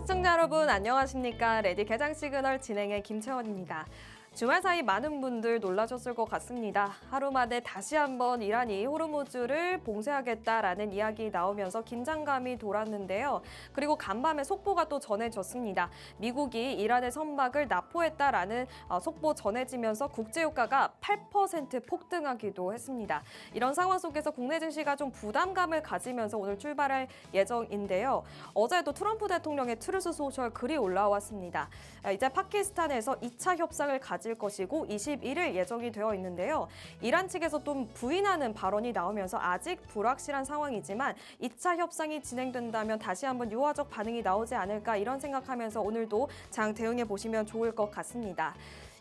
시청자 여러분 안녕하십니까? 레디 개장 시그널 진행의 김채원입니다. 주말 사이 많은 분들 놀라셨을 것 같습니다. 하루 만에 다시 한번 이란이 호르무즈를 봉쇄하겠다라는 이야기 나오면서 긴장감이 돌았는데요. 그리고 간밤에 속보가 또 전해졌습니다. 미국이 이란의 선박을 납포했다라는 속보 전해지면서 국제유가가 8% 폭등하기도 했습니다. 이런 상황 속에서 국내 증시가 좀 부담감을 가지면서 오늘 출발할 예정인데요. 어제도 트럼프 대통령의 트루스 소셜 글이 올라왔습니다. 이제 파키스탄에서 2차 협상을 가질 것이고 21일 예정이 되어 있는데요. 이란 측에서 좀 부인하는 발언이 나오면서 아직 불확실한 상황이지만 2차 협상이 진행된다면 다시 한번 유화적 반응이 나오지 않을까 이런 생각하면서 오늘도 장 대응해 보시면 좋을 것 같습니다.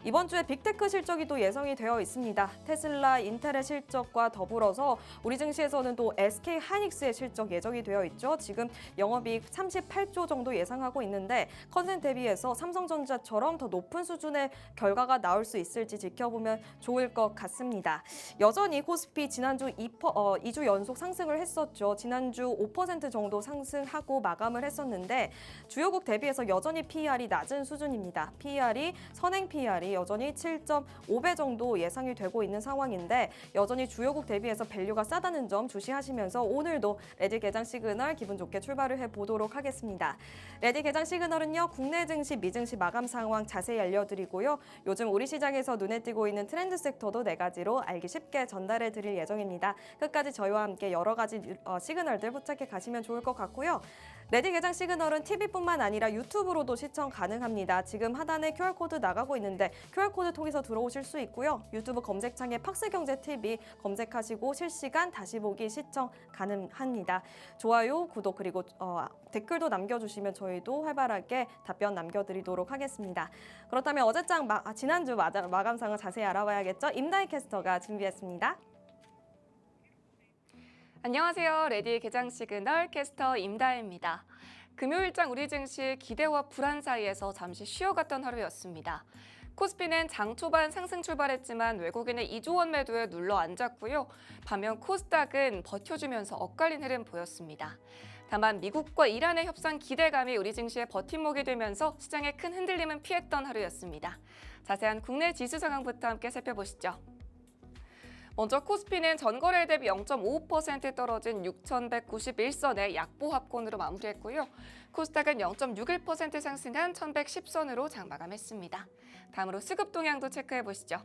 이번 주에 빅테크 실적이 또 예상이 되어 있습니다. 테슬라, 인텔의 실적과 더불어서 우리 증시에서는 또 SK 하이닉스의 실적 예정이 되어 있죠. 지금 영업이익 38조 정도 예상하고 있는데 컨센 대비해서 삼성전자처럼 더 높은 수준의 결과가 나올 수 있을지 지켜보면 좋을 것 같습니다. 여전히 코스피 지난주 2주 연속 상승을 했었죠. 지난주 5% 정도 상승하고 마감을 했었는데 주요국 대비해서 여전히 PER이 낮은 수준입니다. PER이 선행 PER이 여전히 7.5배 정도 예상이 되고 있는 상황인데 여전히 주요국 대비해서 밸류가 싸다는 점 주시하시면서 오늘도 레디 개장 시그널 기분 좋게 출발을 해보도록 하겠습니다. 레디 개장 시그널은요. 국내 증시, 미증시 마감 상황 자세히 알려드리고요. 요즘 우리 시장에서 눈에 띄고 있는 트렌드 섹터도 4가지로 알기 쉽게 전달해 드릴 예정입니다. 끝까지 저희와 함께 여러 가지 시그널들 포착해 가시면 좋을 것 같고요. 레디 개장 시그널은 TV뿐만 아니라 유튜브로도 시청 가능합니다. 지금 하단에 QR코드 나가고 있는데 QR코드 통해서 들어오실 수 있고요. 유튜브 검색창에 팍스경제TV 검색하시고 실시간 다시 보기 시청 가능합니다. 좋아요, 구독 그리고 댓글도 남겨주시면 저희도 활발하게 답변 남겨드리도록 하겠습니다. 그렇다면 지난주 마감상을 자세히 알아봐야겠죠? 임다희 캐스터가 준비했습니다. 안녕하세요. 레디 개장 시그널 캐스터 임다혜입니다. 금요일장 우리 증시 기대와 불안 사이에서 잠시 쉬어갔던 하루였습니다. 코스피는 장 초반 상승 출발했지만 외국인의 2조 원 매도에 눌러 앉았고요. 반면 코스닥은 버텨주면서 엇갈린 흐름 보였습니다. 다만 미국과 이란의 협상 기대감이 우리 증시의 버팀목이 되면서 시장의 큰 흔들림은 피했던 하루였습니다. 자세한 국내 지수 상황부터 함께 살펴보시죠. 먼저 코스피는 전거래 대비 0.55% 떨어진 6,191선의 약보합권으로 마무리했고요. 코스닥은 0.61% 상승한 1,110선으로 장 마감했습니다. 다음으로 수급 동향도 체크해 보시죠.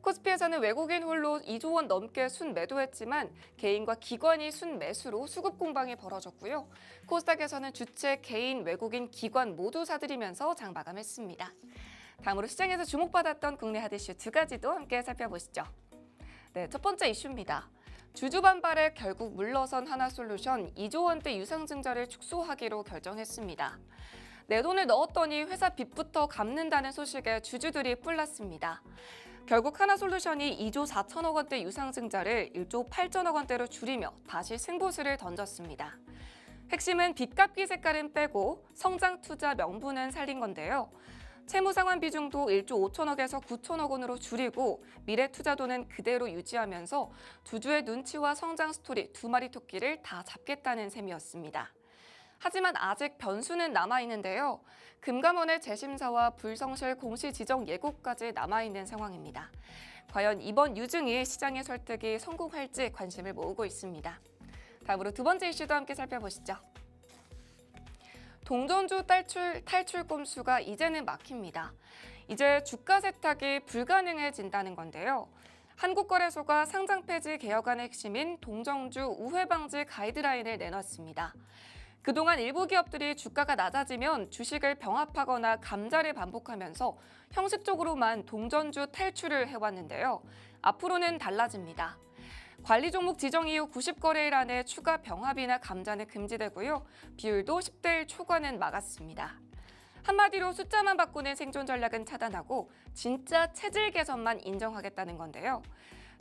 코스피에서는 외국인 홀로 2조 원 넘게 순매도했지만 개인과 기관이 순매수로 수급 공방이 벌어졌고요. 코스닥에서는 주체, 개인, 외국인, 기관 모두 사들이면서 장 마감했습니다. 다음으로 시장에서 주목받았던 국내 핫이슈 2가지도 함께 살펴보시죠. 네, 첫 번째 이슈입니다. 주주 반발에 결국 물러선 하나솔루션 2조 원대 유상증자를 축소하기로 결정했습니다. 내 돈을 넣었더니 회사 빚부터 갚는다는 소식에 주주들이 뿔났습니다. 결국 하나솔루션이 2조 4천억 원대 유상증자를 1조 8천억 원대로 줄이며 다시 승부수를 던졌습니다. 핵심은 빚 갚기 색깔은 빼고 성장 투자 명분은 살린 건데요. 채무상환 비중도 1조 5천억에서 9천억 원으로 줄이고 미래 투자도는 그대로 유지하면서 주주의 눈치와 성장 스토리 2마리 토끼를 다 잡겠다는 셈이었습니다. 하지만 아직 변수는 남아있는데요. 금감원의 재심사와 불성실 공시 지정 예고까지 남아있는 상황입니다. 과연 이번 유증이 시장의 설득이 성공할지 관심을 모으고 있습니다. 다음으로 두 번째 이슈도 함께 살펴보시죠. 동전주 탈출 꼼수가 이제는 막힙니다. 이제 주가 세탁이 불가능해진다는 건데요. 한국거래소가 상장 폐지 개혁안의 핵심인 동정주 우회 방지 가이드라인을 내놨습니다. 그동안 일부 기업들이 주가가 낮아지면 주식을 병합하거나 감자를 반복하면서 형식적으로만 동전주 탈출을 해왔는데요. 앞으로는 달라집니다. 관리 종목 지정 이후 90거래일 안에 추가 병합이나 감자는 금지되고요. 비율도 10대 1 초과는 막았습니다. 한마디로 숫자만 바꾸는 생존 전략은 차단하고 진짜 체질 개선만 인정하겠다는 건데요.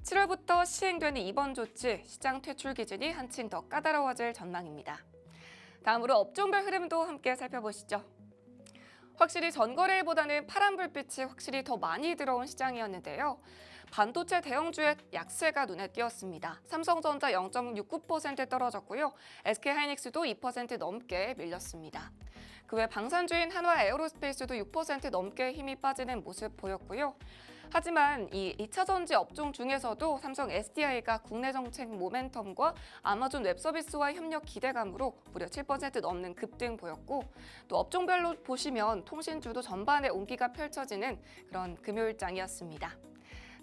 7월부터 시행되는 이번 조치, 시장 퇴출 기준이 한층 더 까다로워질 전망입니다. 다음으로 업종별 흐름도 함께 살펴보시죠. 확실히 전거래일보다는 파란 불빛이 확실히 더 많이 들어온 시장이었는데요. 반도체 대형주의 약세가 눈에 띄었습니다. 삼성전자 0.69% 떨어졌고요. SK하이닉스도 2% 넘게 밀렸습니다. 그 외 방산주인 한화에어로스페이스도 6% 넘게 힘이 빠지는 모습 보였고요. 하지만 이 2차전지 업종 중에서도 삼성 SDI가 국내 정책 모멘텀과 아마존 웹서비스와 협력 기대감으로 무려 7% 넘는 급등 보였고, 또 업종별로 보시면 통신주도 전반에 온기가 펼쳐지는 그런 금요일장이었습니다.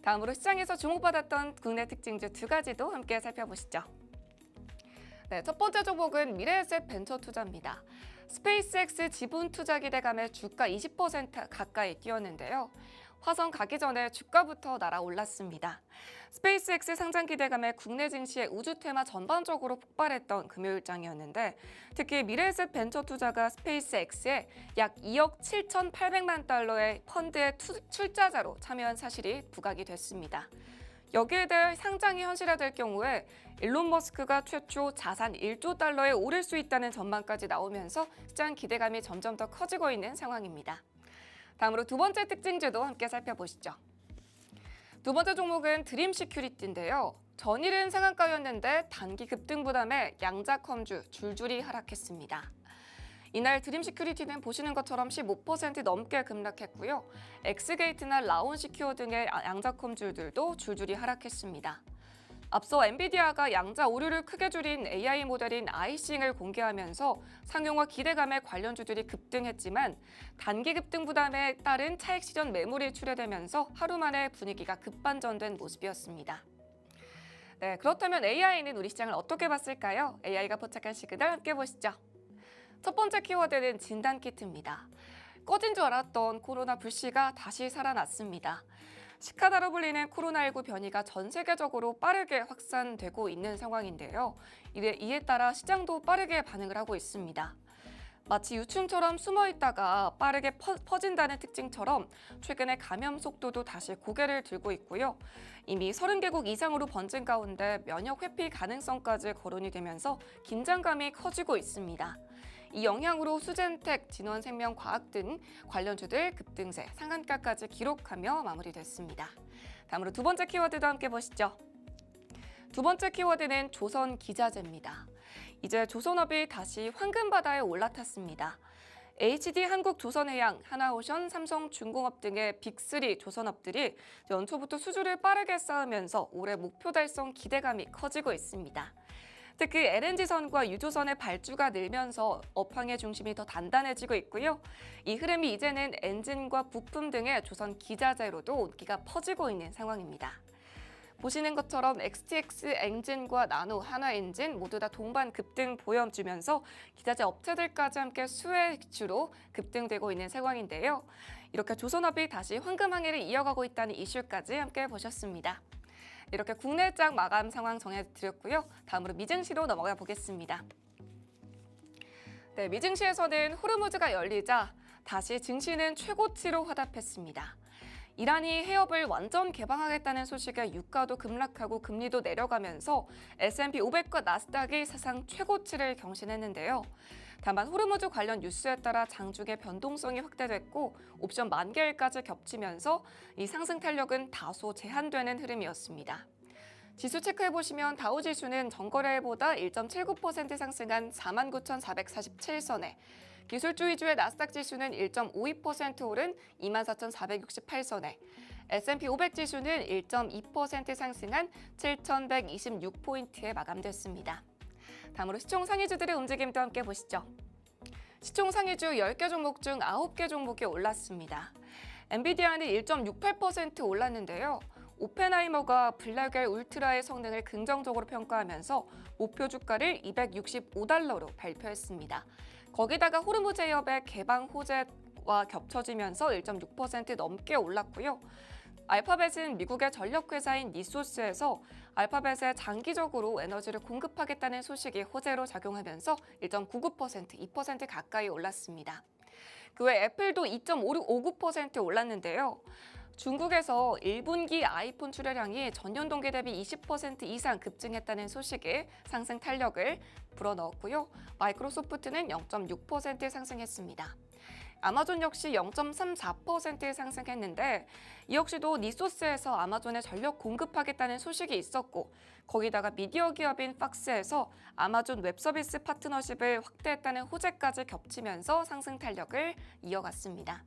다음으로 시장에서 주목받았던 국내 특징주 두 가지도 함께 살펴보시죠. 네, 첫 번째 종목은 미래에셋 벤처 투자입니다. 스페이스X 지분 투자 기대감에 주가 20% 가까이 뛰었는데요. 화성 가기 전에 주가부터 날아올랐습니다. 스페이스X 상장 기대감에 국내 증시의 우주 테마 전반적으로 폭발했던 금요일장이었는데, 특히 미래에셋 벤처 투자가 스페이스X에 약 2억 7,800만 달러의 펀드의 출자자로 참여한 사실이 부각이 됐습니다. 여기에 대해 상장이 현실화될 경우에 일론 머스크가 최초 자산 1조 달러에 오를 수 있다는 전망까지 나오면서 시장 기대감이 점점 더 커지고 있는 상황입니다. 다음으로 두 번째 특징주도 함께 살펴보시죠. 두 번째 종목은 드림시큐리티인데요. 전일은 상한가였는데 단기 급등 부담에 양자컴주 줄줄이 하락했습니다. 이날 드림시큐리티는 보시는 것처럼 15% 넘게 급락했고요. 엑스게이트나 라온시큐어 등의 양자컴주들도 줄줄이 하락했습니다. 앞서 엔비디아가 양자 오류를 크게 줄인 AI 모델인 아이싱을 공개하면서 상용화 기대감에 관련주들이 급등했지만 단기 급등 부담에 따른 차익 실현 매물이 출회되면서 하루 만에 분위기가 급반전된 모습이었습니다. 네, 그렇다면 AI는 우리 시장을 어떻게 봤을까요? AI가 포착한 시그널 함께 보시죠. 첫 번째 키워드는 진단키트입니다. 꺼진 줄 알았던 코로나 불씨가 다시 살아났습니다. 시카다로 불리는 코로나19 변이가 전 세계적으로 빠르게 확산되고 있는 상황인데요. 이에 따라 시장도 빠르게 반응을 하고 있습니다. 마치 유충처럼 숨어있다가 빠르게 퍼진다는 특징처럼 최근에 감염 속도도 다시 고개를 들고 있고요. 이미 30개국 이상으로 번진 가운데 면역 회피 가능성까지 거론이 되면서 긴장감이 커지고 있습니다. 이 영향으로 수젠텍, 진원생명과학 등 관련주들 급등세, 상한가까지 기록하며 마무리됐습니다. 다음으로 두 번째 키워드도 함께 보시죠. 두 번째 키워드는 조선기자재입니다. 이제 조선업이 다시 황금바다에 올라탔습니다. HD 한국조선해양, 하나오션, 삼성중공업 등의 빅3 조선업들이 연초부터 수주를 빠르게 쌓으면서 올해 목표 달성 기대감이 커지고 있습니다. 특히 LNG선과 유조선의 발주가 늘면서 업황의 중심이 더 단단해지고 있고요. 이 흐름이 이제는 엔진과 부품 등의 조선 기자재로도 온기가 퍼지고 있는 상황입니다. 보시는 것처럼 XTX 엔진과 나노, 한화엔진 모두 다 동반 급등 보여주면서 기자재 업체들까지 함께 수혜주로 급등되고 있는 상황인데요. 이렇게 조선업이 다시 황금항해를 이어가고 있다는 이슈까지 함께 보셨습니다. 이렇게 국내장 마감 상황 정해드렸고요. 다음으로 미증시로 넘어가 보겠습니다. 네, 미증시에서는 호르무즈가 열리자 다시 증시는 최고치로 화답했습니다. 이란이 해협을 완전 개방하겠다는 소식에 유가도 급락하고 금리도 내려가면서 S&P 500과 나스닥이 사상 최고치를 경신했는데요. 다만 호르무즈 관련 뉴스에 따라 장중의 변동성이 확대됐고 옵션 만기일까지 겹치면서 이 상승 탄력은 다소 제한되는 흐름이었습니다. 지수 체크해보시면 다우지수는 전거래일보다 1.79% 상승한 49,447선에, 기술주 위주의 나스닥 지수는 1.52% 오른 24,468선에, S&P 500 지수는 1.2% 상승한 7,126포인트에 마감됐습니다. 다음으로 시총 상위주들의 움직임도 함께 보시죠. 시총 상위주 10개 종목 중 9개 종목이 올랐습니다. 엔비디아는 1.68% 올랐는데요. 오펜하이머가 블랙웰 울트라의 성능을 긍정적으로 평가하면서 목표 주가를 265달러로 발표했습니다. 거기다가 호르무즈 해협의 개방 호재와 겹쳐지면서 1.6% 넘게 올랐고요. 알파벳은 미국의 전력회사인 니소스에서 알파벳에 장기적으로 에너지를 공급하겠다는 소식이 호재로 작용하면서 1.99%, 2% 가까이 올랐습니다. 그 외 애플도 2.59% 올랐는데요. 중국에서 1분기 아이폰 출하량이 전년 동기 대비 20% 이상 급증했다는 소식에 상승 탄력을 불어넣었고요. 마이크로소프트는 0.6% 상승했습니다. 아마존 역시 0.34% 상승했는데 이 역시도 니소스에서 아마존에 전력 공급하겠다는 소식이 있었고 거기다가 미디어 기업인 팍스에서 아마존 웹서비스 파트너십을 확대했다는 호재까지 겹치면서 상승 탄력을 이어갔습니다.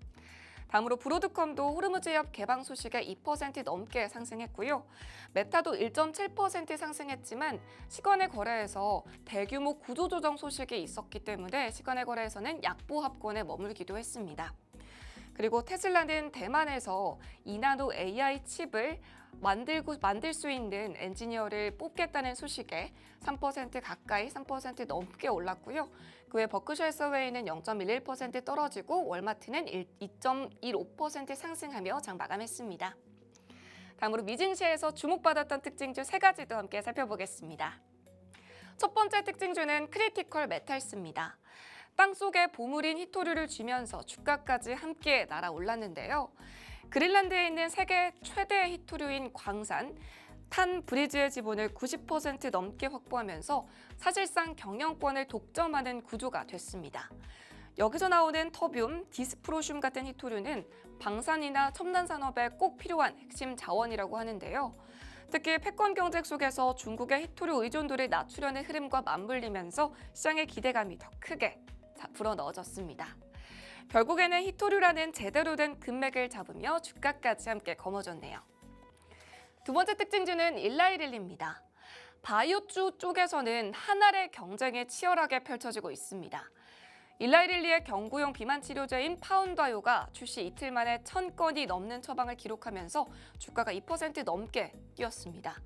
다음으로 브로드컴도 호르무즈 해협 개방 소식에 2% 넘게 상승했고요. 메타도 1.7% 상승했지만 시간의 거래에서 대규모 구조조정 소식이 있었기 때문에 시간의 거래에서는 약보합권에 머물기도 했습니다. 그리고 테슬라는 대만에서 2나노 AI 칩을 만들 수 있는 엔지니어를 뽑겠다는 소식에 3% 가까이 3% 넘게 올랐고요. 그 외 버크셔 해서웨이는 0.11% 떨어지고 월마트는 2.15% 상승하며 장 마감했습니다. 다음으로 미증시에서 주목받았던 특징주 3가지도 함께 살펴보겠습니다. 첫 번째 특징주는 크리티컬 메탈스입니다. 땅속에 보물인 히토류를 쥐면서 주가까지 함께 날아올랐는데요. 그린란드에 있는 세계 최대 히토류인 광산 탄 브리즈의 지분을 90% 넘게 확보하면서 사실상 경영권을 독점하는 구조가 됐습니다. 여기서 나오는 터뷴, 디스프로슘 같은 히토류는 방산이나 첨단 산업에 꼭 필요한 핵심 자원이라고 하는데요. 특히 패권 경쟁 속에서 중국의 히토류 의존도를 낮추려는 흐름과 맞물리면서 시장의 기대감이 더 크게 불어넣어졌습니다. 결국에는 히토류라는 제대로 된 금맥을 잡으며 주가까지 함께 거머쥐었네요. 두 번째 특징주는 일라이릴리입니다. 바이오주 쪽에서는 한 알의 경쟁이 치열하게 펼쳐지고 있습니다. 일라이릴리의 경구용 비만 치료제인 파운다요가 출시 이틀 만에 1,000건이 넘는 처방을 기록하면서 주가가 2% 넘게 뛰었습니다.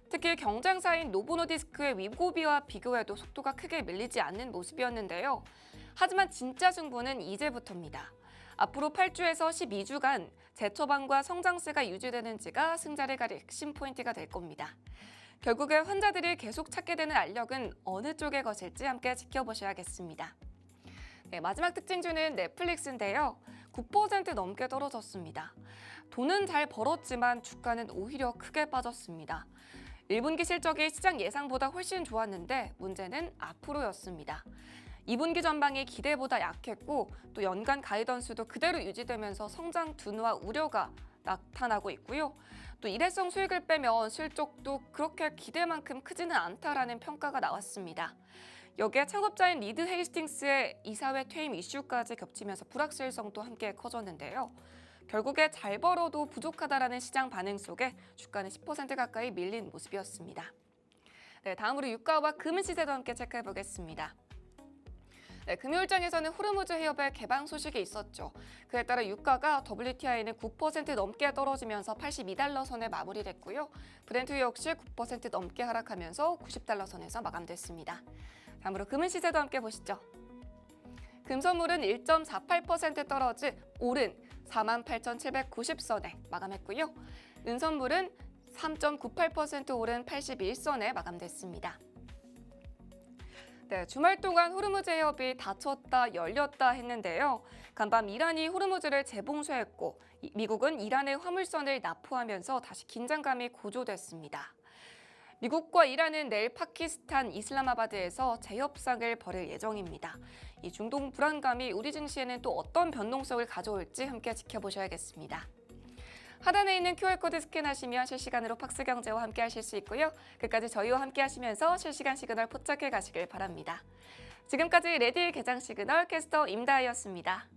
특히 경쟁사인 노보노디스크의 위고비와 비교해도 속도가 크게 밀리지 않는 모습이었는데요. 하지만 진짜 승부는 이제부터입니다. 앞으로 8주에서 12주간 재처방과 성장세가 유지되는지가 승자를 가릴 핵심 포인트가 될 겁니다. 결국에 환자들이 계속 찾게 되는 알력은 어느 쪽에 거실지 함께 지켜보셔야겠습니다. 네, 마지막 특징주는 넷플릭스인데요. 9% 넘게 떨어졌습니다. 돈은 잘 벌었지만 주가는 오히려 크게 빠졌습니다. 1분기 실적이 시장 예상보다 훨씬 좋았는데 문제는 앞으로였습니다. 2분기 전망이 기대보다 약했고 또 연간 가이던스도 그대로 유지되면서 성장 둔화 우려가 나타나고 있고요. 또 일회성 수익을 빼면 실적도 그렇게 기대만큼 크지는 않다라는 평가가 나왔습니다. 여기에 창업자인 리드 헤이스팅스의 이사회 퇴임 이슈까지 겹치면서 불확실성도 함께 커졌는데요. 결국에 잘 벌어도 부족하다라는 시장 반응 속에 주가는 10% 가까이 밀린 모습이었습니다. 네, 다음으로 유가와 금은 시세도 함께 체크해 보겠습니다. 네, 금요일장에서는 호르무즈 해협의 개방 소식이 있었죠. 그에 따라 유가가 WTI는 9% 넘게 떨어지면서 82달러 선에 마무리됐고요. 브렌트 역시 9% 넘게 하락하면서 90달러 선에서 마감됐습니다. 다음으로 금은 시세도 함께 보시죠. 금선물은 1.48% 떨어지 오른 48,790선에 마감했고요. 은선물은 3.98% 오른 81선에 마감됐습니다. 네, 주말 동안 호르무즈 해협이 닫혔다 열렸다 했는데요. 간밤 이란이 호르무즈를 재봉쇄했고 미국은 이란의 화물선을 납포하면서 다시 긴장감이 고조됐습니다. 미국과 이란은 내일 파키스탄 이슬라마바드에서 재협상을 벌일 예정입니다. 이 중동 불안감이 우리 증시에는 또 어떤 변동성을 가져올지 함께 지켜보셔야겠습니다. 하단에 있는 QR코드 스캔하시면 실시간으로 팍스경제와 함께 하실 수 있고요. 끝까지 저희와 함께 하시면서 실시간 시그널 포착해 가시길 바랍니다. 지금까지 레디 개장 시그널 캐스터 임다희였습니다.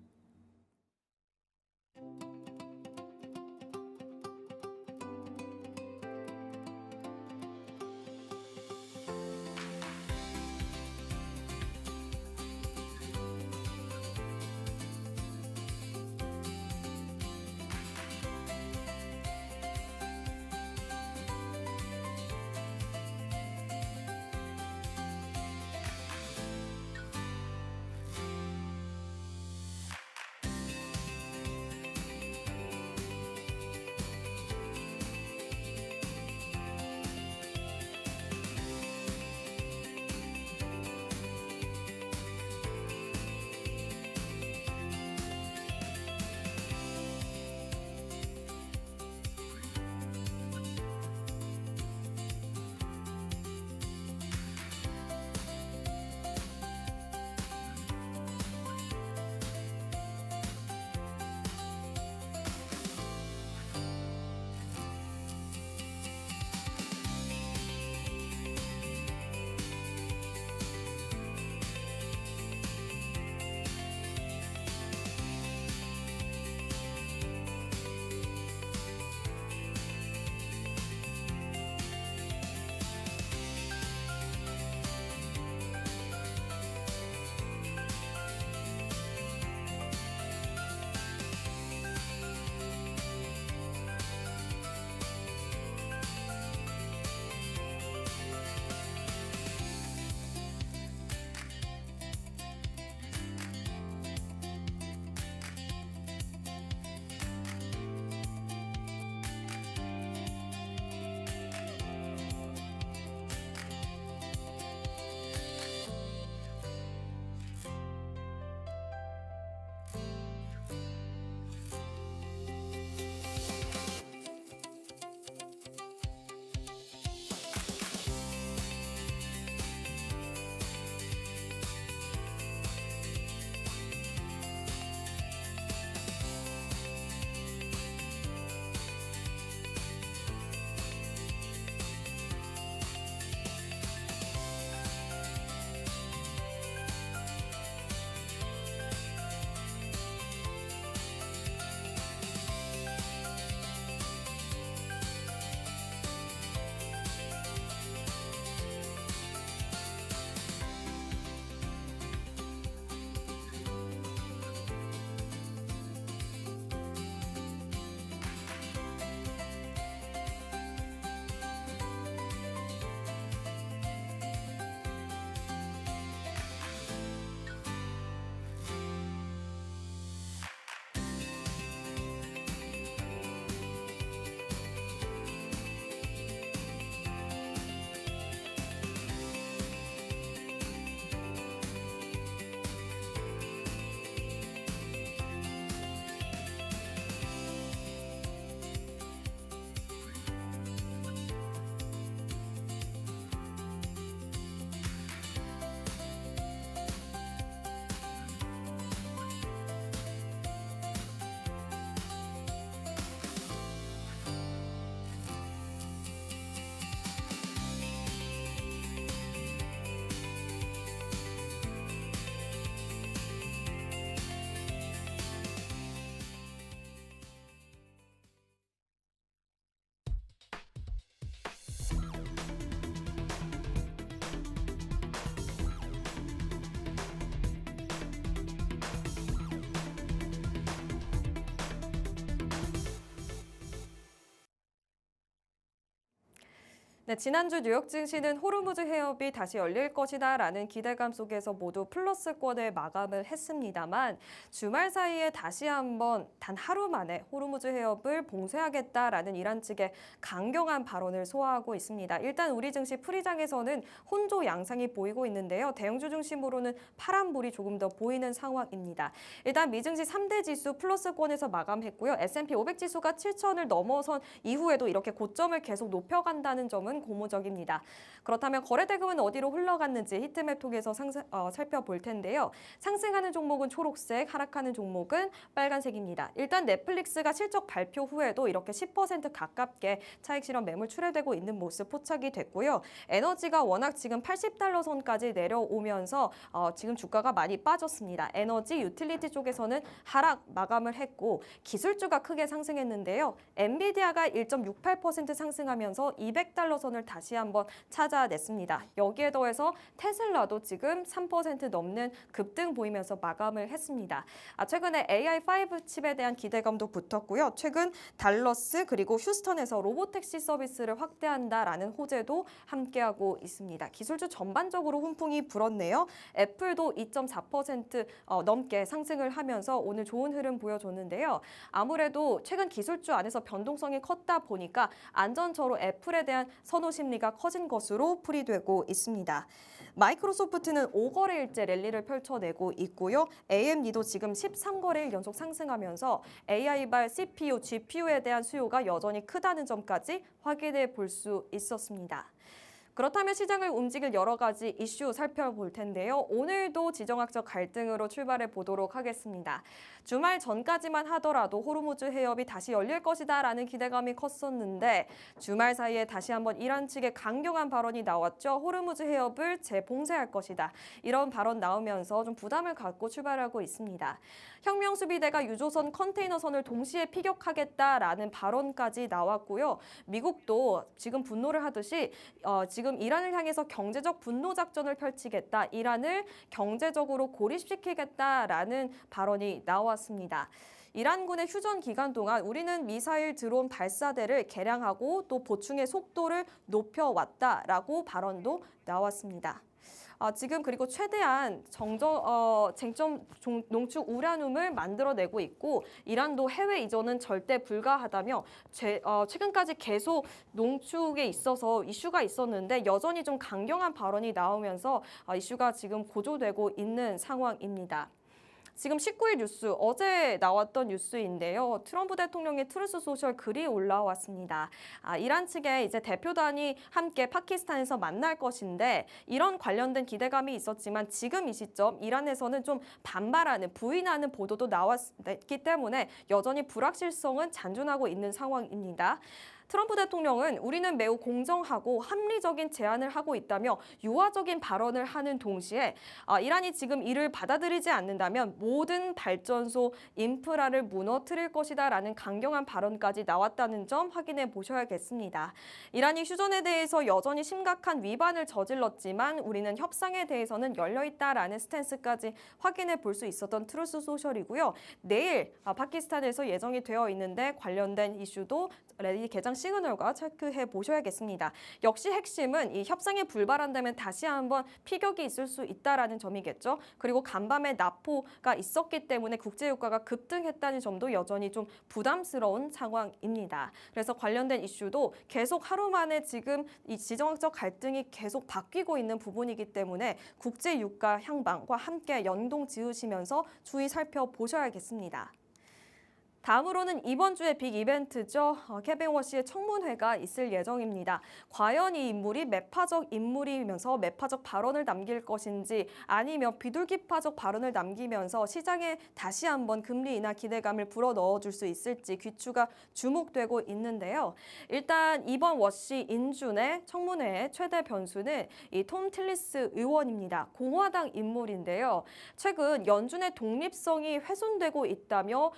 네, 지난주 뉴욕 증시는 호르무즈 해협이 다시 열릴 것이다라는 기대감 속에서 모두 플러스권을 마감을 했습니다만 주말 사이에 다시 한번 단 하루 만에 호르무즈 해협을 봉쇄하겠다라는 이란 측의 강경한 발언을 소화하고 있습니다. 일단 우리 증시 프리장에서는 혼조 양상이 보이고 있는데요. 대형주 중심으로는 파란불이 조금 더 보이는 상황입니다. 일단 미증시 3대 지수 플러스권에서 마감했고요. S&P 500 지수가 7천을 넘어선 이후에도 이렇게 고점을 계속 높여간다는 점은 고무적입니다. 그렇다면 거래대금은 어디로 흘러갔는지 히트맵 통해서 살펴볼 텐데요. 상승하는 종목은 초록색, 하락하는 종목은 빨간색입니다. 일단 넷플릭스가 실적 발표 후에도 이렇게 10% 가깝게 차익 실현 매물 출회되고 있는 모습 포착이 됐고요. 에너지가 워낙 지금 80달러 선까지 내려오면서 지금 주가가 많이 빠졌습니다. 에너지, 유틸리티 쪽에서는 하락 마감을 했고 기술주가 크게 상승했는데요. 엔비디아가 1.68% 상승하면서 200달러 선을 다시 한번 찾아냈습니다. 여기에 더해서 테슬라도 지금 3% 넘는 급등 보이면서 마감을 했습니다. 최근에 AI5 칩에 대한 기대감도 붙었고요. 최근 달러스 그리고 휴스턴에서 로보택시 서비스를 확대한다라는 호재도 함께하고 있습니다. 기술주 전반적으로 훈풍이 불었네요. 애플도 2.4% 넘게 상승을 하면서 오늘 좋은 흐름 보여줬는데요. 아무래도 최근 기술주 안에서 변동성이 컸다 보니까 안전처로 애플에 대한 선호 심리가 커진 것으로 풀이되고 있습니다. 마이크로소프트는 5거래일째 랠리를 펼쳐내고 있고요. AMD도 지금 13거래일 연속 상승하면서 AI발 CPU, GPU에 대한 수요가 여전히 크다는 점까지 확인해 볼 수 있었습니다. 그렇다면 시장을 움직일 여러 가지 이슈 살펴볼 텐데요. 오늘도 지정학적 갈등으로 출발해 보도록 하겠습니다. 주말 전까지만 하더라도 호르무즈 해협이 다시 열릴 것이다라는 기대감이 컸었는데 주말 사이에 다시 한번 이란 측의 강경한 발언이 나왔죠. 호르무즈 해협을 재봉쇄할 것이다. 이런 발언 나오면서 좀 부담을 갖고 출발하고 있습니다. 혁명수비대가 유조선 컨테이너선을 동시에 피격하겠다라는 발언까지 나왔고요. 미국도 지금 분노를 하듯이 지금 이란을 향해서 경제적 분노 작전을 펼치겠다. 이란을 경제적으로 고립시키겠다라는 발언이 나왔습니다. 이란군의 휴전 기간 동안 우리는 미사일 드론 발사대를 개량하고 또 보충의 속도를 높여왔다라고 발언도 나왔습니다. 지금 그리고 최대한 쟁점 농축 우라늄을 만들어내고 있고 이란도 해외 이전은 절대 불가하다며 최근까지 계속 농축에 있어서 이슈가 있었는데 여전히 좀 강경한 발언이 나오면서 이슈가 지금 고조되고 있는 상황입니다. 지금 19일 뉴스, 어제 나왔던 뉴스인데요. 트럼프 대통령의 트루스 소셜 글이 올라왔습니다. 이란 측의 이제 대표단이 함께 파키스탄에서 만날 것인데 이런 관련된 기대감이 있었지만 지금 이 시점 이란에서는 좀 반발하는, 부인하는 보도도 나왔기 때문에 여전히 불확실성은 잔존하고 있는 상황입니다. 트럼프 대통령은 우리는 매우 공정하고 합리적인 제안을 하고 있다며 유화적인 발언을 하는 동시에 이란이 지금 이를 받아들이지 않는다면 모든 발전소 인프라를 무너뜨릴 것이다라는 강경한 발언까지 나왔다는 점 확인해 보셔야겠습니다. 이란이 휴전에 대해서 여전히 심각한 위반을 저질렀지만 우리는 협상에 대해서는 열려있다라는 스탠스까지 확인해 볼 수 있었던 트루스 소셜이고요. 내일 파키스탄에서 예정이 되어 있는데 관련된 이슈도 레디 개장 시그널과 체크해 보셔야겠습니다. 역시 핵심은 이 협상이 불발한다면 다시 한번 피격이 있을 수 있다라는 점이겠죠. 그리고 간밤에 나포가 있었기 때문에 국제 유가가 급등했다는 점도 여전히 좀 부담스러운 상황입니다. 그래서 관련된 이슈도 계속 하루 만에 지금 이 지정학적 갈등이 계속 바뀌고 있는 부분이기 때문에 국제 유가 향방과 함께 연동 지으시면서 주의 살펴보셔야겠습니다. 다음으로는 이번 주의 빅 이벤트죠. 케빈 워시의 청문회가 있을 예정입니다. 과연 이 인물이 매파적 인물이면서 매파적 발언을 남길 것인지 아니면 비둘기파적 발언을 남기면서 시장에 다시 한번 금리 인하 기대감을 불어넣어 줄 수 있을지 귀추가 주목되고 있는데요. 일단 이번 워시 인준의 청문회의 최대 변수는 이 톰 틸리스 의원입니다. 공화당 인물인데요. 최근 연준의 독립성이 훼손되고 있다며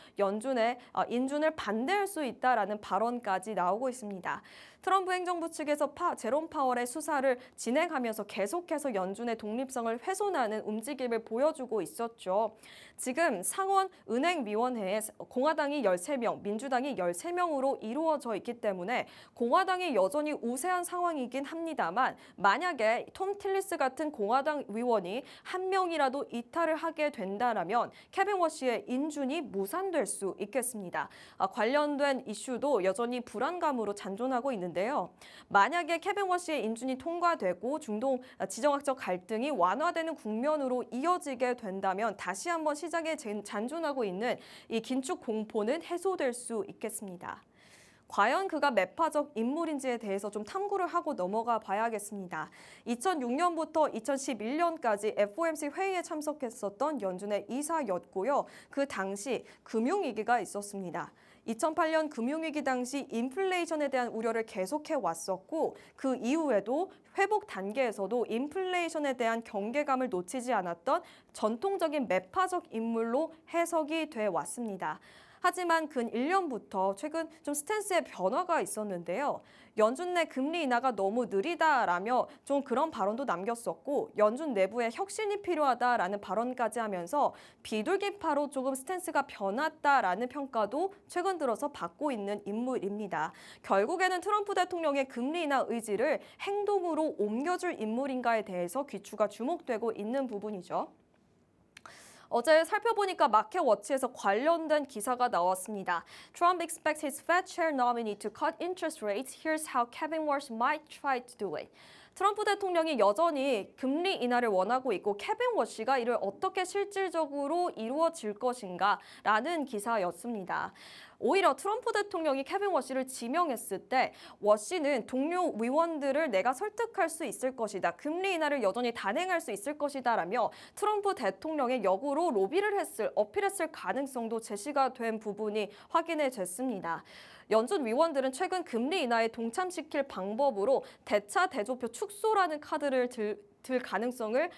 인준을 반대할 수 있다라는 발언까지 나오고 있습니다. 트럼프 행정부 측에서 제롬 파월의 수사를 진행하면서 계속해서 연준의 독립성을 훼손하는 움직임을 보여주고 있었죠. 지금 상원은행위원회에 공화당이 13명, 민주당이 13명으로 이루어져 있기 때문에 공화당이 여전히 우세한 상황이긴 합니다만 만약에 톰 틸리스 같은 공화당 의원이 한 명이라도 이탈을 하게 된다면 케빈 워시의 인준이 무산될 수 있겠습니다. 관련된 이슈도 여전히 불안감으로 잔존하고 있는데요. 만약에 케빈 워시의 인준이 통과되고 중동 지정학적 갈등이 완화되는 국면으로 이어지게 된다면 다시 한번 시장에 잔존하고 있는 이 긴축 공포는 해소될 수 있겠습니다. 과연 그가 매파적 인물인지에 대해서 좀 탐구를 하고 넘어가 봐야겠습니다. 2006년부터 2011년까지 FOMC 회의에 참석했었던 연준의 이사였고요. 그 당시 금융위기가 있었습니다. 2008년 금융위기 당시 인플레이션에 대한 우려를 계속해 왔었고 그 이후에도 회복 단계에서도 인플레이션에 대한 경계감을 놓치지 않았던 전통적인 매파적 인물로 해석이 돼 왔습니다. 하지만 근 1년부터 최근 좀 스탠스의 변화가 있었는데요. 연준 내 금리 인하가 너무 느리다라며 좀 그런 발언도 남겼었고 연준 내부에 혁신이 필요하다라는 발언까지 하면서 비둘기파로 조금 스탠스가 변했다라는 평가도 최근 들어서 받고 있는 인물입니다. 결국에는 트럼프 대통령의 금리 인하 의지를 행동으로 옮겨줄 인물인가에 대해서 귀추가 주목되고 있는 부분이죠. 어제 살펴보니까 마켓워치에서 관련된 기사가 나왔습니다. Trump expects his Fed chair nominee to cut interest rates. Here's how Kevin Warsh might try to do it. 트럼프 대통령이 여전히 금리 인하를 원하고 있고 케빈 워시가 이를 어떻게 실질적으로 이루어질 것인가라는 기사였습니다. 오히려 트럼프 대통령이 케빈 워시를 지명했을 때 워시는 동료 의원들을 내가 설득할 수 있을 것이다. 금리 인하를 여전히 단행할 수 있을 것이다 라며 트럼프 대통령의 역으로 어필했을 가능성도 제시가 된 부분이 확인됐습니다. 연준 위원들은 최근 금리 인하에 동참시킬 방법으로 대차 대조표 축소라는 카드를 들 가능성을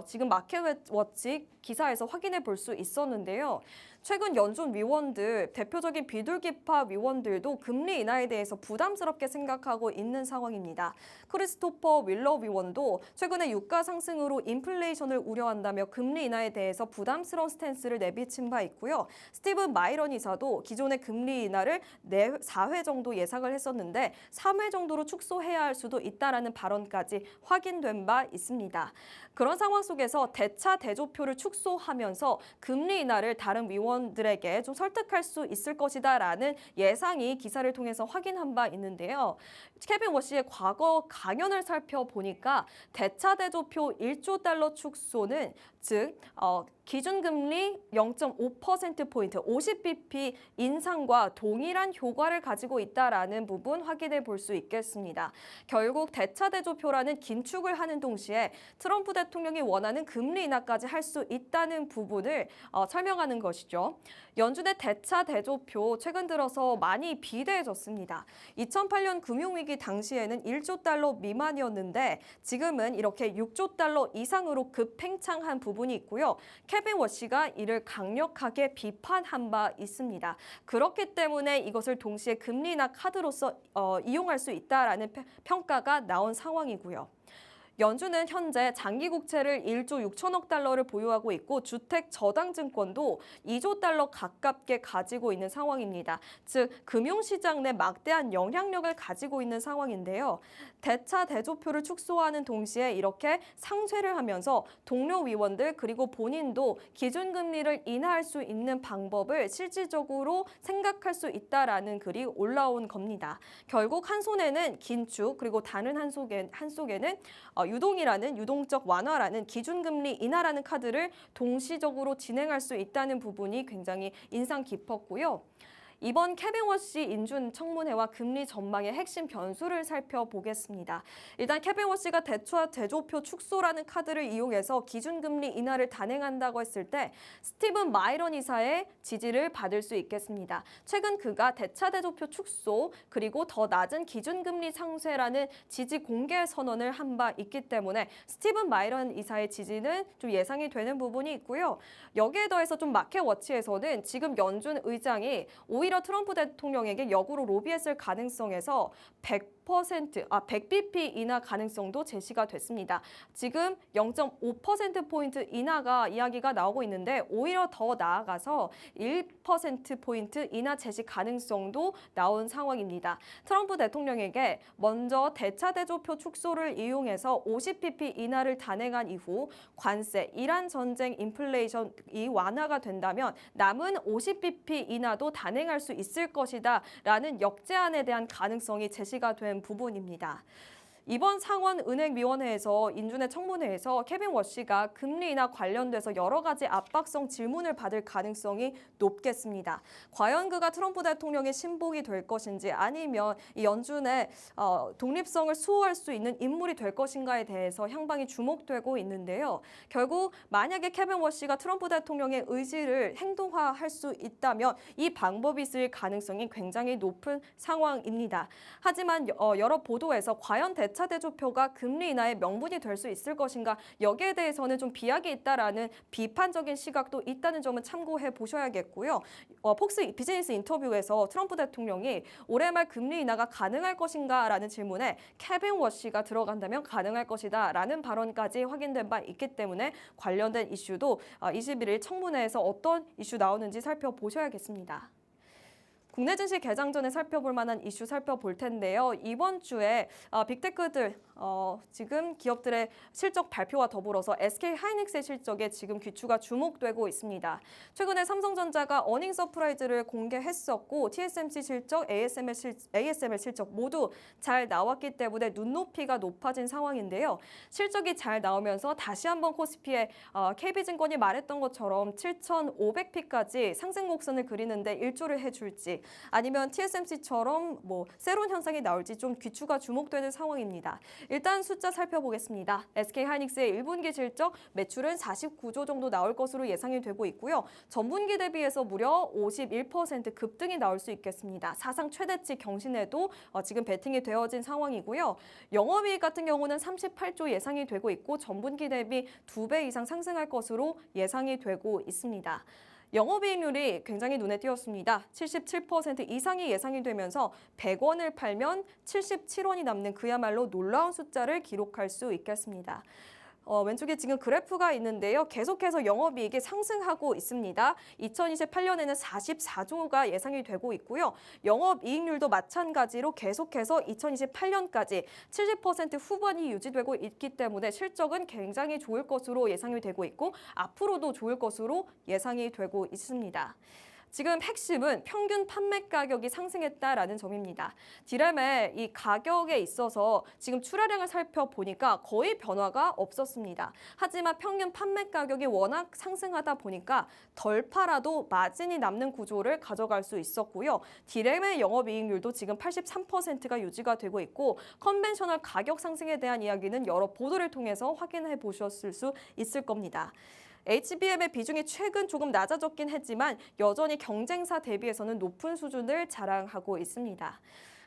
지금 마켓워치 기사에서 확인해 볼 수 있었는데요. 최근 연준 위원들, 대표적인 비둘기파 위원들도 금리 인하에 대해서 부담스럽게 생각하고 있는 상황입니다. 크리스토퍼 윌러 위원도 최근에 유가 상승으로 인플레이션을 우려한다며 금리 인하에 대해서 부담스러운 스탠스를 내비친 바 있고요. 스티븐 마이런 이사도 기존의 금리 인하를 4회 정도 예상을 했었는데 3회 정도로 축소해야 할 수도 있다라는 발언까지 확인된 바 있습니다. 그런 상황 속에서 대차 대조표를 축소하면서 금리 인하를 다른 위원들에게 좀 설득할 수 있을 것이다라는 예상이 기사를 통해서 확인한 바 있는데요. 케빈 워시의 과거 강연을 살펴보니까 대차 대조표 1조 달러 축소는 즉 기준금리 0.5%포인트 50bp 인상과 동일한 효과를 가지고 있다라는 부분 확인해 볼 수 있겠습니다. 결국 대차 대조표라는 긴축을 하는 동시에 트럼프 대통령이 원하는 금리 인하까지 할 수 있다는 부분을 설명하는 것이죠. 연준의 대차 대조표 최근 들어서 많이 비대해졌습니다. 2008년 금융위기 당시에는 1조 달러 미만이었는데 지금은 이렇게 6조 달러 이상으로 급팽창한 부분이 있고요. 케빈 워시가 이를 강력하게 비판한 바 있습니다. 그렇기 때문에 이것을 동시에 금리 인하 카드로서 이용할 수 있다라는 평가가 나온 상황이고요. 연준은 현재 장기 국채를 1조 6천억 달러를 보유하고 있고 주택 저당 증권도 2조 달러 가깝게 가지고 있는 상황입니다. 즉 금융시장 내 막대한 영향력을 가지고 있는 상황인데요. 대차 대조표를 축소하는 동시에 이렇게 상쇄를 하면서 동료 위원들 그리고 본인도 기준금리를 인하할 수 있는 방법을 실질적으로 생각할 수 있다라는 글이 올라온 겁니다. 결국 한 손에는 긴축 그리고 다른 한 속에는 유동이라는 유동적 완화라는 기준금리 인하라는 카드를 동시적으로 진행할 수 있다는 부분이 굉장히 인상 깊었고요. 이번 케빈 워시 인준 청문회와 금리 전망의 핵심 변수를 살펴보겠습니다. 일단 케빈 워시가 대차 대조표 축소라는 카드를 이용해서 기준금리 인하를 단행한다고 했을 때 스티븐 마이런 이사의 지지를 받을 수 있겠습니다. 최근 그가 대차 대조표 축소 그리고 더 낮은 기준금리 상쇄라는 지지 공개 선언을 한 바 있기 때문에 스티븐 마이런 이사의 지지는 좀 예상이 되는 부분이 있고요. 여기에 더해서 좀 마켓워치에서는 지금 연준 의장이 오히려 트럼프 대통령에게 역으로 로비했을 가능성에서 100bp 인하 가능성도 제시가 됐습니다. 지금 0.5%포인트 인하가 이야기가 나오고 있는데 오히려 더 나아가서 1%포인트 인하 제시 가능성도 나온 상황입니다. 트럼프 대통령에게 먼저 대차 대조표 축소를 이용해서 50bp 인하를 단행한 이후 관세, 이란 전쟁, 인플레이션이 완화가 된다면 남은 50bp 인하도 단행할 수 있을 것이다 라는 역제안에 대한 가능성이 제시가 된 부분입니다. 이번 상원은행위원회에서 인준의 청문회에서 케빈 워시가 금리 인하 관련돼서 여러 가지 압박성 질문을 받을 가능성이 높겠습니다. 과연 그가 트럼프 대통령의 신복이 될 것인지 아니면 이 연준의 독립성을 수호할 수 있는 인물이 될 것인가에 대해서 향방이 주목되고 있는데요. 결국 만약에 케빈 워시가 트럼프 대통령의 의지를 행동화할 수 있다면 이 방법이 있을 가능성이 굉장히 높은 상황입니다. 하지만 여러 보도에서 과연 대차 대조표가 금리 인하의 명분이 될 수 있을 것인가 여기에 대해서는 좀 비약이 있다라는 비판적인 시각도 있다는 점은 참고해 보셔야겠고요. 폭스 비즈니스 인터뷰에서 트럼프 대통령이 올해 말 금리 인하가 가능할 것인가라는 질문에 케빈 워시가 들어간다면 가능할 것이다 라는 발언까지 확인된 바 있기 때문에 관련된 이슈도 21일 청문회에서 어떤 이슈 나오는지 살펴보셔야겠습니다. 국내 증시 개장 전에 살펴볼 만한 이슈 살펴볼 텐데요. 이번 주에 빅테크들 지금 기업들의 실적 발표와 더불어서 SK하이닉스의 실적에 지금 귀추가 주목되고 있습니다. 최근에 삼성전자가 어닝 서프라이즈를 공개했었고 TSMC 실적, ASML 실적 모두 잘 나왔기 때문에 눈높이가 높아진 상황인데요. 실적이 잘 나오면서 다시 한번 코스피에 KB증권이 말했던 것처럼 7,500피까지 상승 곡선을 그리는데 일조를 해줄지 아니면 TSMC처럼 새로운 현상이 나올지 좀 귀추가 주목되는 상황입니다. 일단 숫자 살펴보겠습니다. SK하이닉스의 1분기 실적 매출은 49조 정도 나올 것으로 예상이 되고 있고요. 전분기 대비해서 무려 51% 급등이 나올 수 있겠습니다. 사상 최대치 경신에도 지금 베팅이 되어진 상황이고요. 영업이익 같은 경우는 38조 예상이 되고 있고 전분기 대비 2배 이상 상승할 것으로 예상이 되고 있습니다. 영업이익률이 굉장히 눈에 띄었습니다. 77% 이상이 예상이 되면서 100원을 팔면 77원이 남는 그야말로 놀라운 숫자를 기록할 수 있겠습니다. 왼쪽에 지금 그래프가 있는데요. 계속해서 영업이익이 상승하고 있습니다. 2028년에는 44조가 예상이 되고 있고요. 영업이익률도 마찬가지로 계속해서 2028년까지 70% 후반이 유지되고 있기 때문에 실적은 굉장히 좋을 것으로 예상이 되고 있고 앞으로도 좋을 것으로 예상이 되고 있습니다. 지금 핵심은 평균 판매 가격이 상승했다라는 점입니다. 디램의 이 가격에 있어서 지금 출하량을 살펴보니까 거의 변화가 없었습니다. 하지만 평균 판매 가격이 워낙 상승하다 보니까 덜 팔아도 마진이 남는 구조를 가져갈 수 있었고요. 디램의 영업이익률도 지금 83%가 유지가 되고 있고 컨벤셔널 가격 상승에 대한 이야기는 여러 보도를 통해서 확인해 보셨을 수 있을 겁니다. HBM의 비중이 최근 조금 낮아졌긴 했지만 여전히 경쟁사 대비해서는 높은 수준을 자랑하고 있습니다.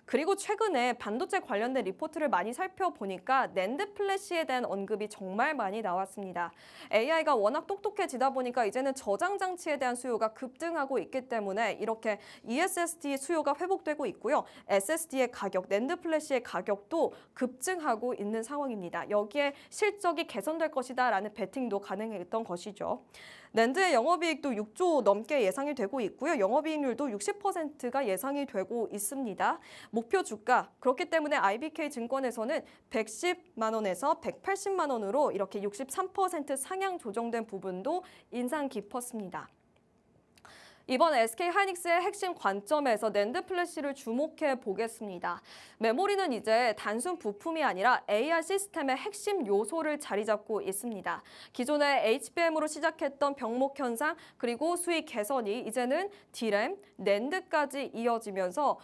그리고 최근에 반도체 관련된 리포트를 많이 살펴보니까 낸드 플래시에 대한 언급이 정말 많이 나왔습니다. AI가 워낙 똑똑해지다 보니까 이제는 저장 장치에 대한 수요가 급등하고 있기 때문에 이렇게 ESSD 수요가 회복되고 있고요. SSD의 가격, 낸드 플래시의 가격도 급증하고 있는 상황입니다. 여기에 실적이 개선될 것이다라는 베팅도 가능했던 것이죠. 낸드의 영업이익도 6조 넘게 예상이 되고 있고요. 영업이익률도 60%가 예상이 되고 있습니다. 목표 주가, 그렇기 때문에 IBK 증권에서는 110만 원에서 180만 원으로 이렇게 63% 상향 조정된 부분도 인상 깊었습니다. 이번 SK하이닉스의 핵심 관점에서 낸드 플래시를 주목해 보겠습니다. 메모리는 이제 단순 부품이 아니라 AR 시스템의 핵심 요소를 자리 잡고 있습니다. 기존의 HBM으로 시작했던 병목 현상 그리고 수익 개선이 이제는 D램, 낸드까지 이어지면서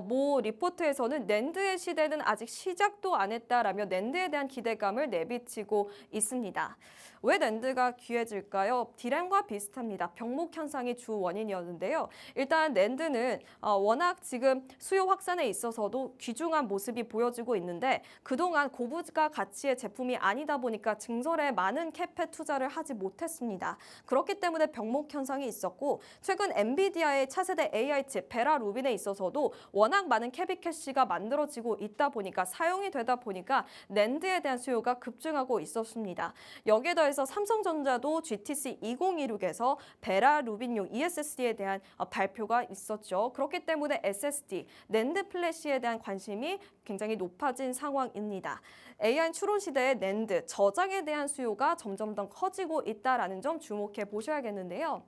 모 리포트에서는 낸드의 시대는 아직 시작도 안 했다라며 낸드에 대한 기대감을 내비치고 있습니다. 왜 낸드가 귀해질까요? D램과 비슷합니다. 병목 현상이 주 원인이었습니다. 내용이었는데요. 일단 낸드는 워낙 지금 수요 확산에 있어서도 귀중한 모습이 보여지고 있는데 그동안 고부가 가치의 제품이 아니다 보니까 증설에 많은 캐페 투자를 하지 못했습니다. 그렇기 때문에 병목 현상이 있었고 최근 엔비디아의 차세대 AI 칩 베라 루빈에 있어서도 워낙 많은 캐비캐시가 만들어지고 있다 보니까 사용이 되다 보니까 낸드에 대한 수요가 급증하고 있었습니다. 여기에 더해서 삼성전자도 GTC 2026에서 베라 루빈용 ESSD에 대한 발표가 있었죠. 그렇기 때문에 SSD, 낸드 플래시에 대한 관심이 굉장히 높아진 상황입니다. AI 추론 시대의 낸드, 저장에 대한 수요가 점점 더 커지고 있다는 점 주목해 보셔야겠는데요.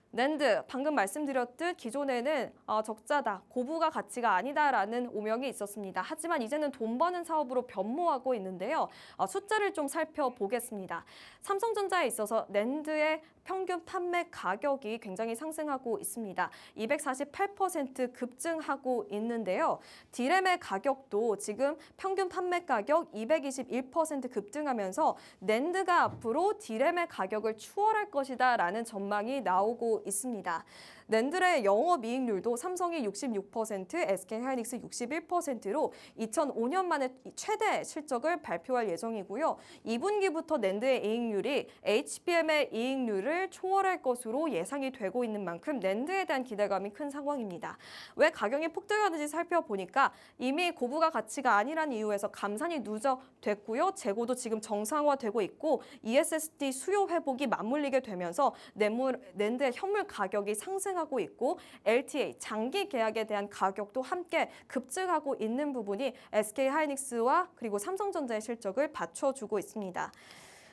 낸드, 방금 말씀드렸듯 기존에는 적자다, 고부가 가치가 아니다라는 오명이 있었습니다. 하지만 이제는 돈 버는 사업으로 변모하고 있는데요. 숫자를 좀 살펴보겠습니다. 삼성전자에 있어서 낸드의 평균 판매 가격이 굉장히 상승하고 있습니다. 248% 급증하고 있는데요. 디램의 가격도 지금 평균 판매 가격 221% 급등하면서 낸드가 앞으로 디램의 가격을 추월할 것이다라는 전망이 나오고 있습니다. 낸드의 영업이익률도 삼성이 66%, SK하이닉스 61%로 2005년 만에 최대 실적을 발표할 예정이고요. 2분기부터 낸드의 이익률이 HBM의 이익률을 초월할 것으로 예상이 되고 있는 만큼 낸드에 대한 기대감이 큰 상황입니다. 왜 가격이 폭등하는지 살펴보니까 이미 고부가 가치가 아니란 이유에서 감산이 누적됐고요. 재고도 지금 정상화되고 있고 ESSD 수요 회복이 맞물리게 되면서 낸드의 현물 가격이 상승하고 있고 LTA 장기 계약에 대한 가격도 함께 급증하고 있는 부분이 SK하이닉스와 그리고 삼성전자의 실적을 받쳐주고 있습니다.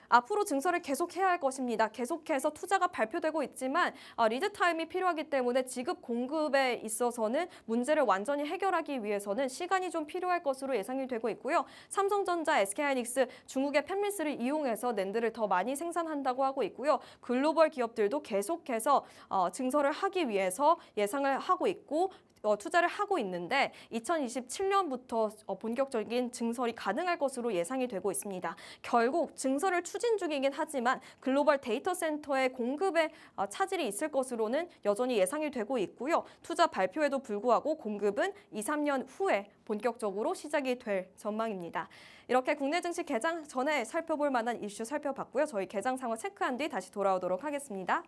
앞으로 증설을 계속해야 할 것입니다. 계속해서 투자가 발표되고 있지만 리드 타임이 필요하기 때문에 지급 공급에 있어서는 문제를 완전히 해결하기 위해서는 시간이 좀 필요할 것으로 예상이 되고 있고요. 삼성전자, SK하이닉스, 중국의 팹리스를 이용해서 낸드를 더 많이 생산한다고 하고 있고요. 글로벌 기업들도 계속해서 증설을 하기 위해서 예상을 하고 있고 투자를 하고 있는데 2027년부터 본격적인 증설이 가능할 것으로 예상이 되고 있습니다. 결국 증설을 추진 중이긴 하지만 글로벌 데이터 센터의 공급에 차질이 있을 것으로는 여전히 예상이 되고 있고요. 투자 발표에도 불구하고 공급은 2, 3년 후에 본격적으로 시작이 될 전망입니다. 이렇게 국내 증시 개장 전에 살펴볼 만한 이슈 살펴봤고요. 저희 개장 상황 체크한 뒤 다시 돌아오도록 하겠습니다.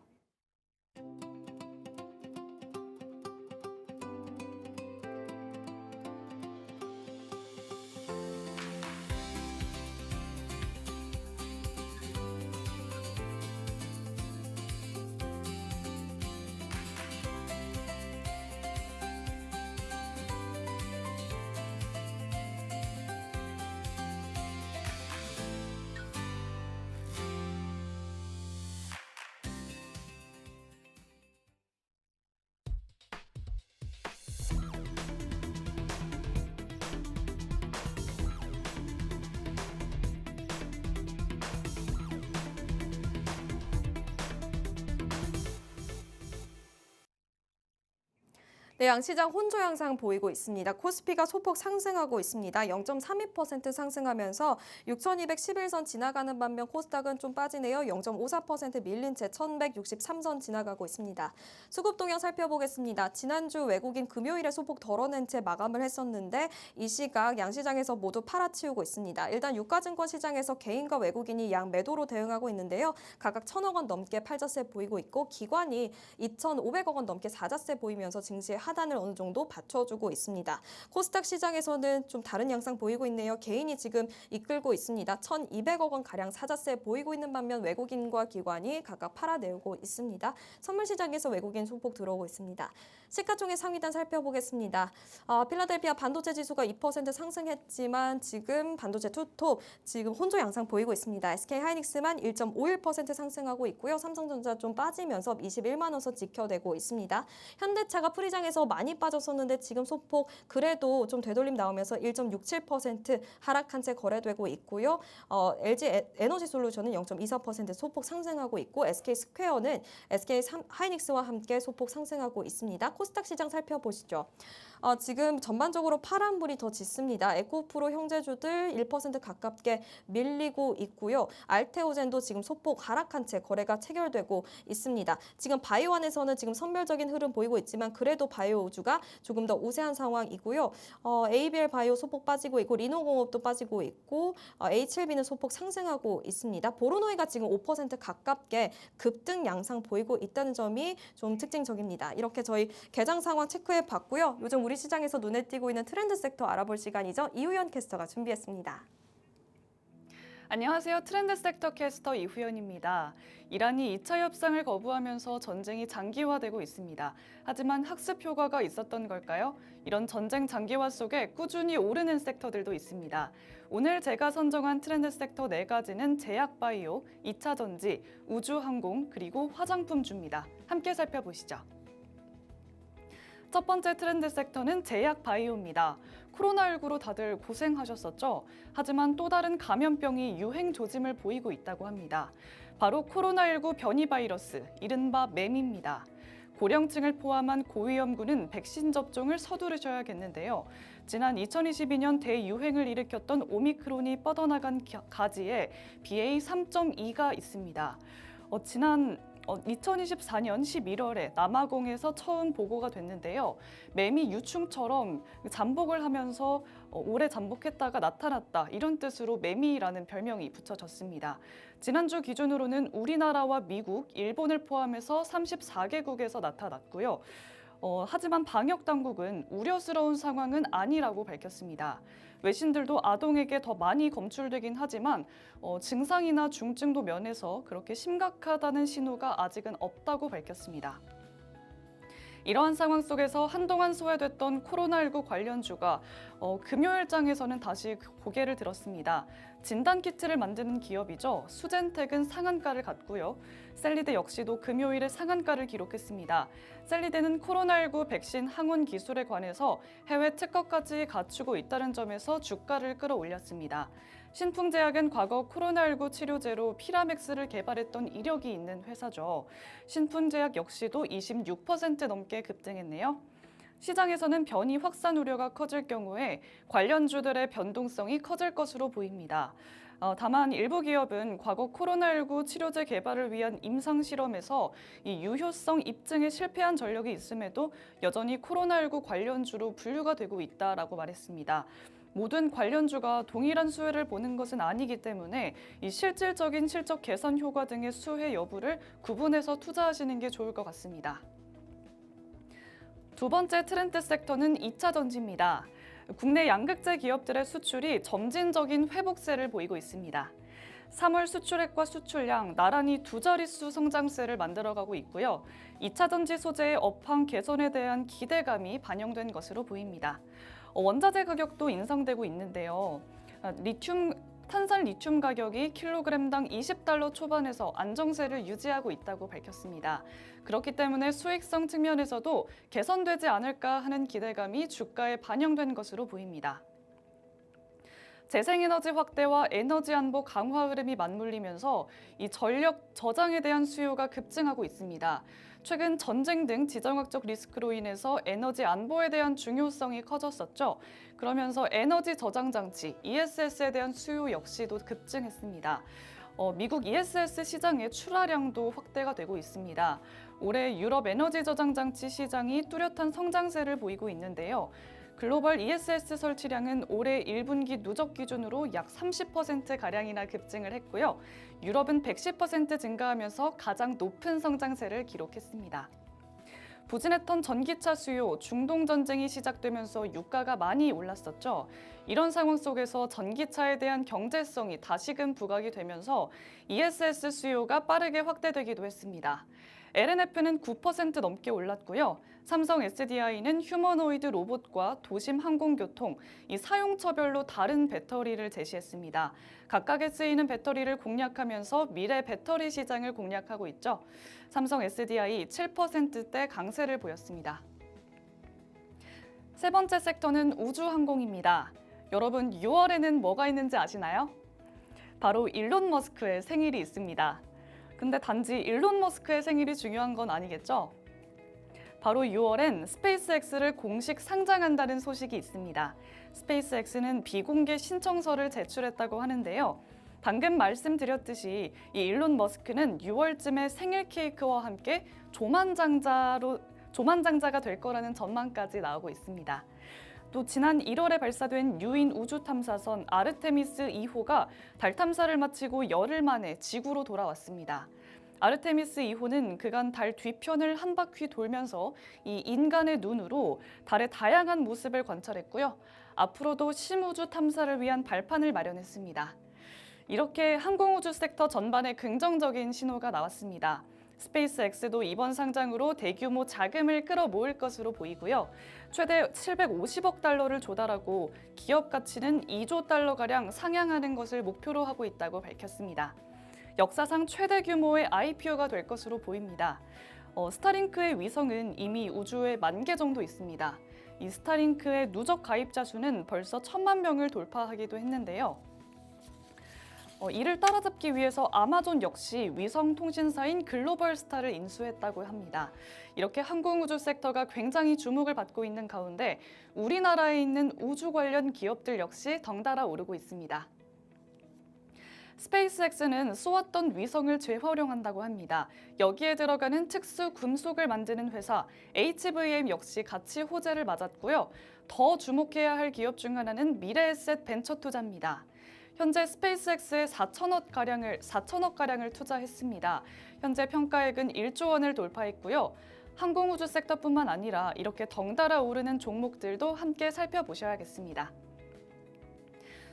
네, 양시장 혼조 양상 보이고 있습니다. 코스피가 소폭 상승하고 있습니다. 0.32% 상승하면서 6,211선 지나가는 반면 코스닥은 좀 빠지네요. 0.54% 밀린 채 1,163선 지나가고 있습니다. 수급 동향 살펴보겠습니다. 지난주 외국인 금요일에 소폭 덜어낸 채 마감을 했었는데 이 시각 양시장에서 모두 팔아치우고 있습니다. 일단 유가증권 시장에서 개인과 외국인이 양 매도로 대응하고 있는데요. 각각 1,000억 원 넘게 팔자세 보이고 있고 기관이 2,500억 원 넘게 사자세 보이면서 증시의 하단을 어느 정도 받쳐주고 있습니다. 코스닥 시장에서는 좀 다른 양상 보이고 있네요. 개인이 지금 이끌고 있습니다. 1,200억 원 가량 사자세 보이고 있는 반면 외국인과 기관이 각각 팔아내고 있습니다. 선물 시장에서 외국인 소폭 들어오고 있습니다. 시가총액 상위단 살펴보겠습니다. 필라델피아 반도체 지수가 2% 상승했지만 지금 반도체 투톱 지금 혼조 양상 보이고 있습니다. SK하이닉스만 1.51% 상승하고 있고요. 삼성전자 좀 빠지면서 21만 원선 지켜내고 있습니다. 현대차가 프리장에서 시장에서 많이 빠졌었는데 지금 소폭 그래도 좀 되돌림 나오면서 1.67% 하락한 채 거래되고 있고요. LG 에너지솔루션은 0.24% 소폭 상승하고 있고 SK스퀘어는 SK 하이닉스와 함께 소폭 상승하고 있습니다. 코스닥 시장 살펴보시죠. 지금 전반적으로 파란불이 더 짙습니다. 에코프로 형제주들 1% 가깝게 밀리고 있고요. 알테오젠도 지금 소폭 하락한 채 거래가 체결되고 있습니다. 지금 바이오안에서는 지금 선별적인 흐름 보이고 있지만 그래도 바이오주가 조금 더 우세한 상황이고요. ABL 바이오 소폭 빠지고 있고 리노공업도 빠지고 있고 H7B는 소폭 상승하고 있습니다. 보로노이가 지금 5% 가깝게 급등 양상 보이고 있다는 점이 좀 특징적입니다. 이렇게 저희 개장 상황 체크해 봤고요. 요즘 우리 시장에서 눈에 띄고 있는 트렌드 섹터 알아볼 시간이죠. 이후연 캐스터가 준비했습니다. 안녕하세요. 트렌드 섹터 캐스터 이후연입니다. 이란이 2차 협상을 거부하면서 전쟁이 장기화되고 있습니다. 하지만 학습 효과가 있었던 걸까요? 이런 전쟁 장기화 속에 꾸준히 오르는 섹터들도 있습니다. 오늘 제가 선정한 트렌드 섹터 4가지는 제약바이오, 2차 전지, 우주항공, 그리고 화장품주입니다. 함께 살펴보시죠. 첫 번째 트렌드 섹터는 제약바이오입니다. 코로나19로 다들 고생하셨었죠? 하지만 또 다른 감염병이 유행 조짐을 보이고 있다고 합니다. 바로 코로나19 변이 바이러스, 이른바 맴입니다. 고령층을 포함한 고위험군은 백신 접종을 서두르셔야겠는데요. 지난 2022년 대유행을 일으켰던 오미크론이 뻗어나간 가지에 BA.3.2가 있습니다. 지난 2024년 11월에 남아공에서 처음 보고가 됐는데요. 매미 유충처럼 잠복을 하면서 오래 잠복했다가 나타났다, 이런 뜻으로 매미라는 별명이 붙여졌습니다. 지난주 기준으로는 우리나라와 미국, 일본을 포함해서 34개국에서 나타났고요. 하지만 방역당국은 우려스러운 상황은 아니라고 밝혔습니다. 외신들도 아동에게 더 많이 검출되긴 하지만 증상이나 중증도 면에서 그렇게 심각하다는 신호가 아직은 없다고 밝혔습니다. 이러한 상황 속에서 한동안 소외됐던 코로나19 관련주가 금요일장에서는 다시 고개를 들었습니다. 진단키트를 만드는 기업이죠. 수젠텍은 상한가를 갔고요. 셀리드 역시도 금요일에 상한가를 기록했습니다. 셀리드는 코로나19 백신 항원 기술에 관해서 해외 특허까지 갖추고 있다는 점에서 주가를 끌어올렸습니다. 신풍제약은 과거 코로나19 치료제로 피라맥스를 개발했던 이력이 있는 회사죠. 신풍제약 역시도 26% 넘게 급등했네요. 시장에서는 변이 확산 우려가 커질 경우에 관련주들의 변동성이 커질 것으로 보입니다. 다만 일부 기업은 과거 코로나19 치료제 개발을 위한 임상 실험에서 이 유효성 입증에 실패한 전력이 있음에도 여전히 코로나19 관련주로 분류가 되고 있다라고 말했습니다. 모든 관련주가 동일한 수혜를 보는 것은 아니기 때문에 이 실질적인 실적 개선 효과 등의 수혜 여부를 구분해서 투자하시는 게 좋을 것 같습니다. 두 번째 트렌드 섹터는 2차 전지입니다. 국내 양극재 기업들의 수출이 점진적인 회복세를 보이고 있습니다. 3월 수출액과 수출량 나란히 두 자릿수 성장세를 만들어가고 있고요. 2차 전지 소재의 업황 개선에 대한 기대감이 반영된 것으로 보입니다. 원자재 가격도 인상되고 있는데요. 탄산 리튬 가격이 킬로그램당 20달러 초반에서 안정세를 유지하고 있다고 밝혔습니다. 그렇기 때문에 수익성 측면에서도 개선되지 않을까 하는 기대감이 주가에 반영된 것으로 보입니다. 재생에너지 확대와 에너지 안보 강화 흐름이 맞물리면서 이 전력 저장에 대한 수요가 급증하고 있습니다. 최근 전쟁 등 지정학적 리스크로 인해서 에너지 안보에 대한 중요성이 커졌었죠. 그러면서 에너지 저장 장치 ESS에 대한 수요 역시도 급증했습니다. 미국 ESS 시장의 출하량도 확대가 되고 있습니다. 올해 유럽 에너지 저장 장치 시장이 뚜렷한 성장세를 보이고 있는데요. 글로벌 ESS 설치량은 올해 1분기 누적 기준으로 약 30%가량이나 급증을 했고요. 유럽은 110% 증가하면서 가장 높은 성장세를 기록했습니다. 부진했던 전기차 수요, 중동 전쟁이 시작되면서 유가가 많이 올랐었죠. 이런 상황 속에서 전기차에 대한 경제성이 다시금 부각이 되면서 ESS 수요가 빠르게 확대되기도 했습니다. LNF는 9% 넘게 올랐고요. 삼성 SDI는 휴머노이드 로봇과 도심 항공교통, 이 사용처별로 다른 배터리를 제시했습니다. 각각에 쓰이는 배터리를 공략하면서 미래 배터리 시장을 공략하고 있죠. 삼성 SDI 7%대 강세를 보였습니다. 세 번째 섹터는 우주항공입니다. 여러분 6월에는 뭐가 있는지 아시나요? 바로 일론 머스크의 생일이 있습니다. 근데 단지 일론 머스크의 생일이 중요한 건 아니겠죠? 바로 6월엔 스페이스X를 공식 상장한다는 소식이 있습니다. 스페이스X는 비공개 신청서를 제출했다고 하는데요. 방금 말씀드렸듯이 이 일론 머스크는 6월쯤에 생일 케이크와 함께 조만장자가 될 거라는 전망까지 나오고 있습니다. 또 지난 1월에 발사된 유인 우주 탐사선 아르테미스 2호가 달 탐사를 마치고 열흘 만에 지구로 돌아왔습니다. 아르테미스 2호는 그간 달 뒤편을 한 바퀴 돌면서 이 인간의 눈으로 달의 다양한 모습을 관찰했고요. 앞으로도 심우주 탐사를 위한 발판을 마련했습니다. 이렇게 항공우주 섹터 전반에 긍정적인 신호가 나왔습니다. 스페이스X도 이번 상장으로 대규모 자금을 끌어모을 것으로 보이고요. 최대 750억 달러를 조달하고 기업 가치는 2조 달러가량 상향하는 것을 목표로 하고 있다고 밝혔습니다. 역사상 최대 규모의 IPO가 될 것으로 보입니다. 스타링크의 위성은 이미 우주에 10,000개 정도 있습니다. 이 스타링크의 누적 가입자 수는 벌써 1,000만 명을 돌파하기도 했는데요. 이를 따라잡기 위해서 아마존 역시 위성 통신사인 글로벌스타를 인수했다고 합니다. 이렇게 항공우주 섹터가 굉장히 주목을 받고 있는 가운데 우리나라에 있는 우주 관련 기업들 역시 덩달아 오르고 있습니다. 스페이스X는 쏘았던 위성을 재활용한다고 합니다. 여기에 들어가는 특수 금속을 만드는 회사 HVM 역시 같이 호재를 맞았고요. 더 주목해야 할 기업 중 하나는 미래에셋 벤처 투자입니다. 현재 스페이스X에 4천억 가량을 투자했습니다. 현재 평가액은 1조 원을 돌파했고요. 항공우주 섹터뿐만 아니라 이렇게 덩달아 오르는 종목들도 함께 살펴보셔야겠습니다.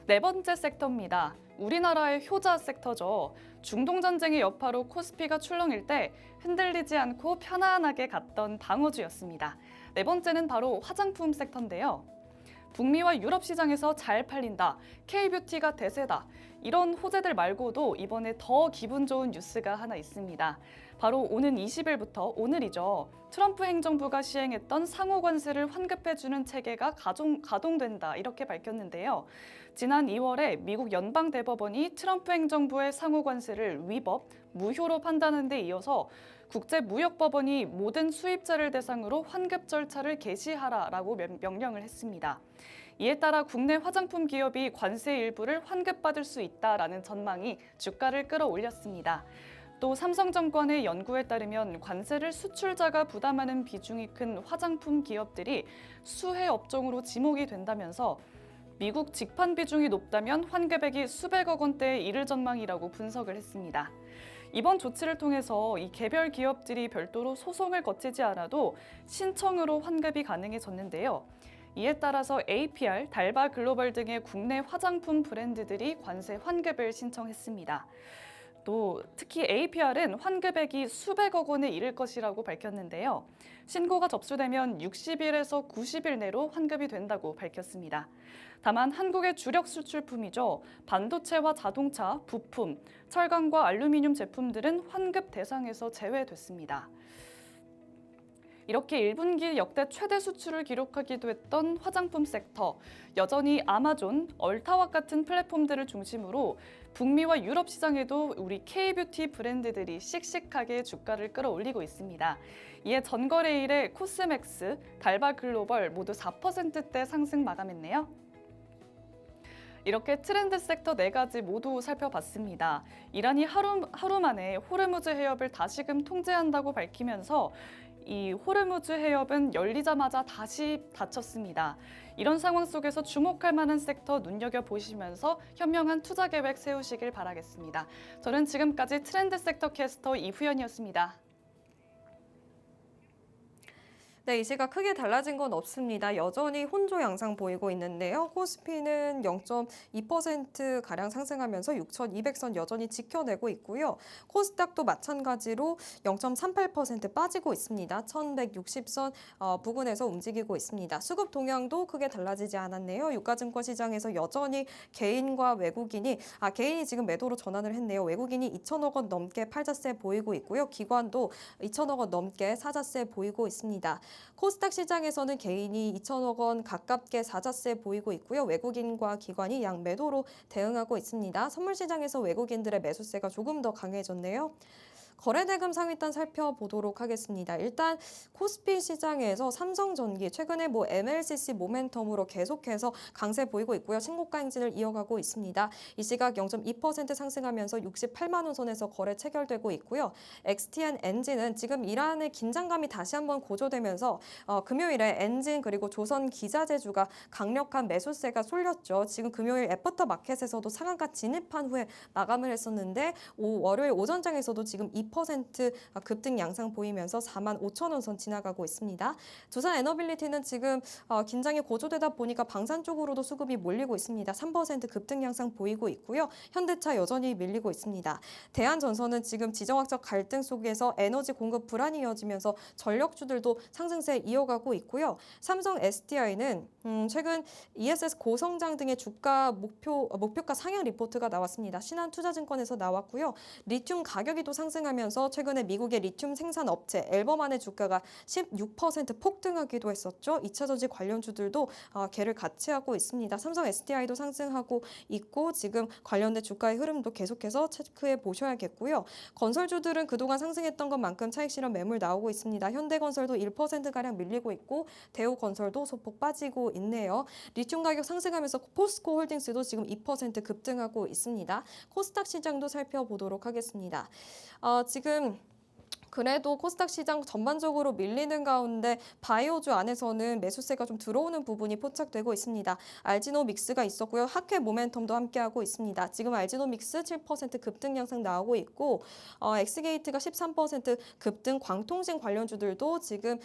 네 번째 섹터입니다. 우리나라의 효자 섹터죠. 중동전쟁의 여파로 코스피가 출렁일 때 흔들리지 않고 편안하게 갔던 방어주였습니다. 네 번째는 바로 화장품 섹터인데요. 북미와 유럽 시장에서 잘 팔린다, K-뷰티가 대세다, 이런 호재들 말고도 이번에 더 기분 좋은 뉴스가 하나 있습니다. 바로 오는 20일부터 오늘이죠. 트럼프 행정부가 시행했던 상호 관세를 환급해주는 체계가 가동된다 이렇게 밝혔는데요. 지난 2월에 미국 연방대법원이 트럼프 행정부의 상호 관세를 위법, 무효로 판단한 데 이어서 국제무역법원이 모든 수입자를 대상으로 환급 절차를 개시하라라고 명령을 했습니다. 이에 따라 국내 화장품 기업이 관세 일부를 환급받을 수 있다라는 전망이 주가를 끌어올렸습니다. 또 삼성증권의 연구에 따르면 관세를 수출자가 부담하는 비중이 큰 화장품 기업들이 수혜 업종으로 지목이 된다면서 미국 직판 비중이 높다면 환급액이 수백억 원대에 이를 전망이라고 분석을 했습니다. 이번 조치를 통해서 이 개별 기업들이 별도로 소송을 거치지 않아도 신청으로 환급이 가능해졌는데요. 이에 따라서 APR, 달바 글로벌 등의 국내 화장품 브랜드들이 관세 환급을 신청했습니다. 또 특히 APR은 환급액이 수백억 원에 이를 것이라고 밝혔는데요. 신고가 접수되면 60일에서 90일 내로 환급이 된다고 밝혔습니다. 다만 한국의 주력 수출품이죠. 반도체와 자동차, 부품, 철강과 알루미늄 제품들은 환급 대상에서 제외됐습니다. 이렇게 1분기 역대 최대 수출을 기록하기도 했던 화장품 섹터, 여전히 아마존, 얼타와 같은 플랫폼들을 중심으로 북미와 유럽 시장에도 우리 K-뷰티 브랜드들이 씩씩하게 주가를 끌어올리고 있습니다. 이에 전거래일에 코스맥스, 달바 글로벌 모두 4%대 상승 마감했네요. 이렇게 트렌드 섹터 4가지 모두 살펴봤습니다. 이란이 하루 만에 호르무즈 해협을 다시금 통제한다고 밝히면서 이 호르무즈 해협은 열리자마자 다시 닫혔습니다. 이런 상황 속에서 주목할 만한 섹터 눈여겨보시면서 현명한 투자 계획 세우시길 바라겠습니다. 저는 지금까지 트렌드 섹터 캐스터 이후연이었습니다. 네, 이 시각 크게 달라진 건 없습니다. 여전히 혼조 양상 보이고 있는데요. 코스피는 0.2%가량 상승하면서 6,200선 여전히 지켜내고 있고요. 코스닥도 마찬가지로 0.38% 빠지고 있습니다. 1,160선 부근에서 움직이고 있습니다. 수급 동향도 크게 달라지지 않았네요. 유가증권 시장에서 여전히 개인과 외국인이, 개인이 지금 매도로 전환을 했네요. 외국인이 2천억 원 넘게 팔자세 보이고 있고요. 기관도 2천억 원 넘게 사자세 보이고 있습니다. 코스닥 시장에서는 개인이 2천억 원 가깝게 사자세 보이고 있고요. 외국인과 기관이 양매도로 대응하고 있습니다. 선물 시장에서 외국인들의 매수세가 조금 더 강해졌네요. 거래대금 상위단 살펴보도록 하겠습니다. 일단 코스피 시장에서 삼성전기 최근에 MLCC 모멘텀으로 계속해서 강세 보이고 있고요. 신고가 행진을 이어가고 있습니다. 이 시각 0.2% 상승하면서 68만 원 선에서 거래 체결되고 있고요. XTN 엔진은 지금 이란의 긴장감이 다시 한번 고조되면서 금요일에 엔진 그리고 조선 기자재주가 강력한 매수세가 쏠렸죠. 지금 금요일 애프터 마켓에서도 상한가 진입한 후에 마감을 했었는데 월요일 오전장에서도 지금 2% 급등 양상 보이면서 4만 5천 원 선 지나가고 있습니다. 두산 에너빌리티는 지금 긴장이 고조되다 보니까 방산 쪽으로도 수급이 몰리고 있습니다. 3% 급등 양상 보이고 있고요. 현대차 여전히 밀리고 있습니다. 대한전선은 지금 지정학적 갈등 속에서 에너지 공급 불안이 이어지면서 전력주들도 상승세 이어가고 있고요. 삼성 SDI는 최근 ESS 고성장 등의 주가 목표가 상향 리포트가 나왔습니다. 신한투자증권에서 나왔고요. 리튬 가격이 또 상승하면서 최근에 미국의 리튬 생산 업체 앨범안의 주가가 16% 폭등하기도 했었죠. 2차전지 관련주들도 개를 같이 하고 있습니다. 삼성 SDI도 상승하고 있고 지금 관련된 주가의 흐름도 계속해서 체크해 보셔야겠고요. 건설주들은 그동안 상승했던 것만큼 차익 실현 매물 나오고 있습니다. 현대건설도 1%가량 밀리고 있고 대우건설도 소폭 빠지고 있네요. 리튬 가격 상승하면서 포스코 홀딩스도 지금 2% 급등하고 있습니다. 코스닥 시장도 살펴보도록 하겠습니다. 지금 그래도 코스닥 시장 전반적으로 밀리는 가운데 바이오주 안에서는 매수세가 좀 들어오는 부분이 포착되고 있습니다. 알지노믹스가 있었고요. 학회 모멘텀도 함께하고 있습니다. 지금 알지노믹스 7% 급등 양상 나오고 있고 엑스게이트가 13% 급등, 광통신 관련주들도 지금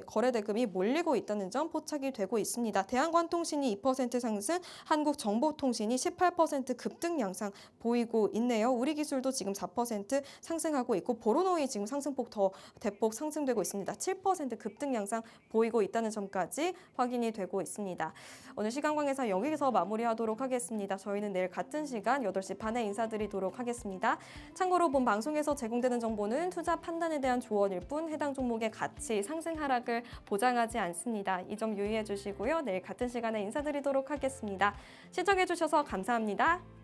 거래대금이 몰리고 있다는 점 포착이 되고 있습니다. 대한관통신이 2% 상승, 한국정보통신이 18% 급등 양상 보이고 있네요. 우리기술도 지금 4% 상승하고 있고 보로노이 지금 상승폭 더 대폭 상승되고 있습니다. 7% 급등 양상 보이고 있다는 점까지 확인이 되고 있습니다. 오늘 시간관계상 여기서 마무리하도록 하겠습니다. 저희는 내일 같은 시간 8시 반에 인사드리도록 하겠습니다. 참고로 본 방송에서 제공되는 정보는 투자 판단에 대한 조언일 뿐 해당 종목의 가치, 상승 하락을 보장하지 않습니다. 이 점 유의해 주시고요. 내일 같은 시간에 인사드리도록 하겠습니다. 시청해 주셔서 감사합니다.